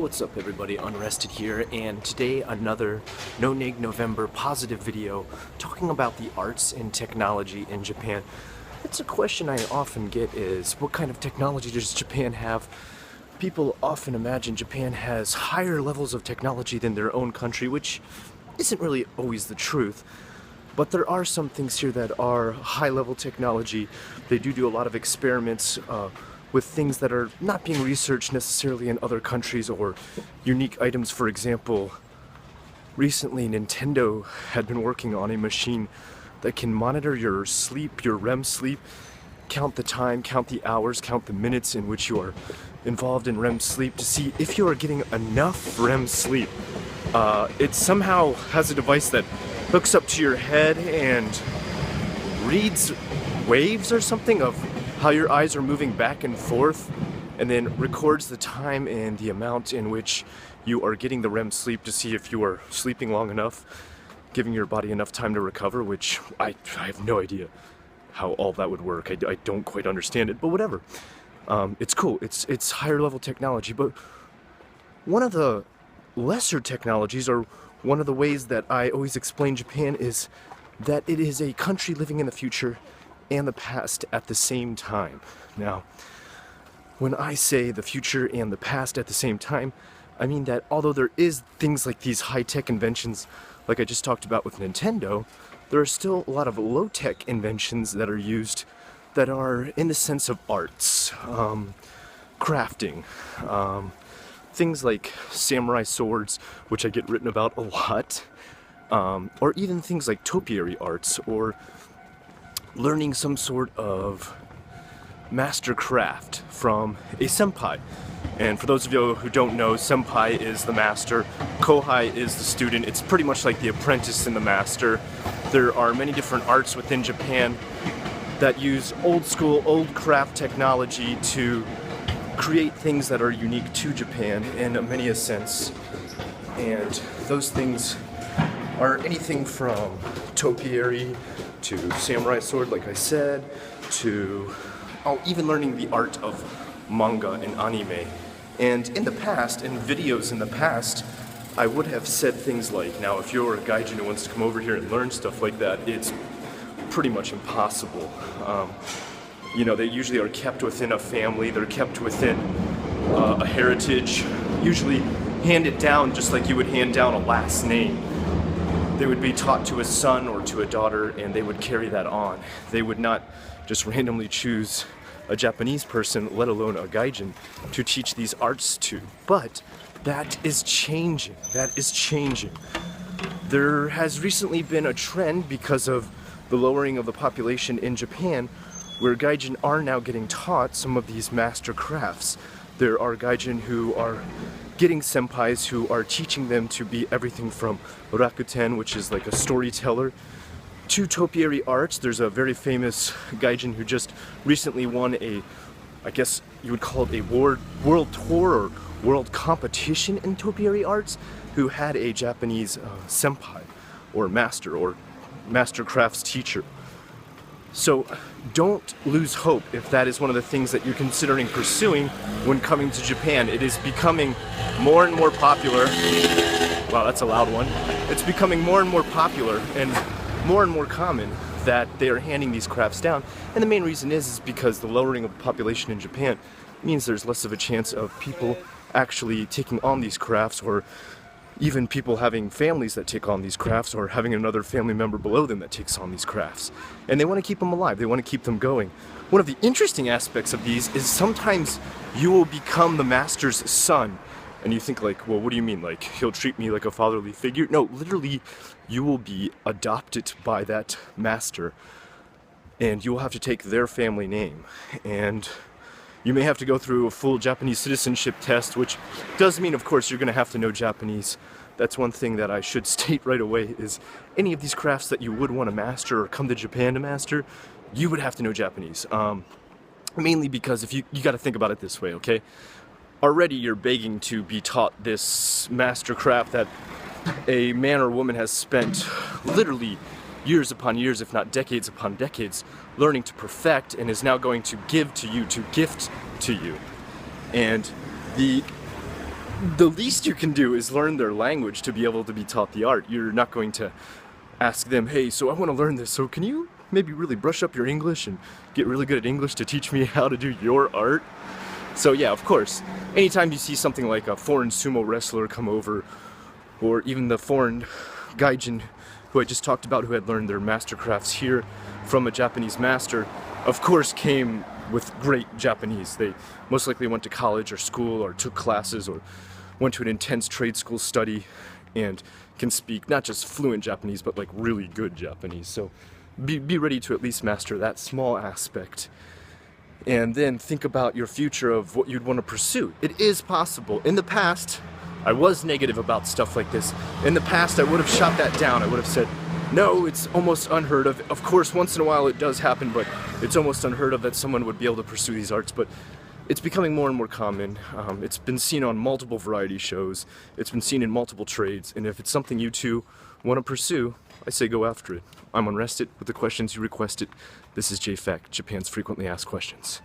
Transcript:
What's up everybody, Unrested here, and today another NoNegNovember positive video talking about the arts and technology in Japan. It's a question I often get is, what kind of technology does Japan have? People often imagine Japan has higher levels of technology than their own country, which isn't really always the truth. But there are some things here that are high-level technology. They do a lot of experiments with things that are not being researched necessarily in other countries, or unique items. For example, recently Nintendo had been working on a machine that can monitor your sleep, your REM sleep, count the time, count the hours, count the minutes in which you are involved in REM sleep to see if you are getting enough REM sleep. It somehow has a device that hooks up to your head and reads waves or something of how your eyes are moving back and forth, and then records the time and the amount in which you are getting the REM sleep to see if you are sleeping long enough, giving your body enough time to recover, which I have no idea how all that would work. I don't quite understand it, but whatever. It's cool. It's higher level technology, but one of the lesser technologies, or one of the ways that I always explain Japan, is that it is a country living in the future and the past at the same time. Now, when I say the future and the past at the same time, I mean that although there is things like these high-tech inventions, like I just talked about with Nintendo, there are still a lot of low-tech inventions that are used that are in the sense of arts, crafting, things like samurai swords, which I get written about a lot, or even things like topiary arts, or learning some sort of master craft from a senpai. And for those of you who don't know, senpai is the master, kohai is the student. It's pretty much like the apprentice and the master. There are many different arts within Japan that use old school, old craft technology to create things that are unique to Japan in many a sense. And those things are anything from topiary to samurai sword, like I said, to even learning the art of manga and anime. And in the past, in videos in the past, I would have said things like, now if you're a gaijin who wants to come over here and learn stuff like that, it's pretty much impossible. You know, they usually are kept within a family, they're kept within a heritage, usually handed down just like you would hand down a last name. They would be taught to a son or to a daughter, and they would carry that on. They would not just randomly choose a Japanese person, let alone a gaijin, to teach these arts to. But that is changing. That is changing. There has recently been a trend because of the lowering of the population in Japan, where gaijin are now getting taught some of these master crafts. There are gaijin who are getting senpais who are teaching them to be everything from rakuten, which is like a storyteller, to topiary arts. There's a very famous gaijin who just recently won a, I guess you would call it a world tour or world competition in topiary arts, who had a Japanese senpai or master crafts teacher. So don't lose hope if that is one of the things that you're considering pursuing when coming to Japan. It is becoming more and more popular. Wow, that's a loud one. It's becoming more and more popular and more common that they are handing these crafts down. And the main reason is because the lowering of population in Japan means there's less of a chance of people actually taking on these crafts, or even people having families that take on these crafts, or having another family member below them that takes on these crafts. And they want to keep them alive, they want to keep them going. One of the interesting aspects of these is sometimes you will become the master's son. And you think like, well, what do you mean? Like, he'll treat me like a fatherly figure? No, literally, you will be adopted by that master, and you will have to take their family name. And you may have to go through a full Japanese citizenship test, which does mean, of course, you're going to have to know Japanese. That's one thing that I should state right away, is any of these crafts that you would want to master or come to Japan to master, you would have to know Japanese. Mainly because if you got to think about it this way, okay? Already you're begging to be taught this master craft that a man or woman has spent literally years upon years, if not decades upon decades, learning to perfect, and is now going to give to you, to gift to you. And the the least you can do is learn their language to be able to be taught the art. You're not going to ask them, hey, so I want to learn this, so can you maybe really brush up your English and get really good at English to teach me how to do your art? So yeah, of course, anytime you see something like a foreign sumo wrestler come over, or even the foreign gaijin who I just talked about who had learned their mastercrafts here from a Japanese master, of course came with great Japanese. They most likely went to college or school or took classes or went to an intense trade school study and can speak not just fluent Japanese but like really good Japanese. So be ready to at least master that small aspect. And then think about your future of what you'd want to pursue. It is possible. In the past, I was negative about stuff like this. In the past, I would have shot that down. I would have said, no, it's almost unheard of. Of course, once in a while it does happen, but it's almost unheard of that someone would be able to pursue these arts. But it's becoming more and more common. It's been seen on multiple variety shows. It's been seen in multiple trades. And if it's something you two want to pursue, I say go after it. I'm Unrested with the questions you requested. This is JFAQ, Japan's frequently asked questions.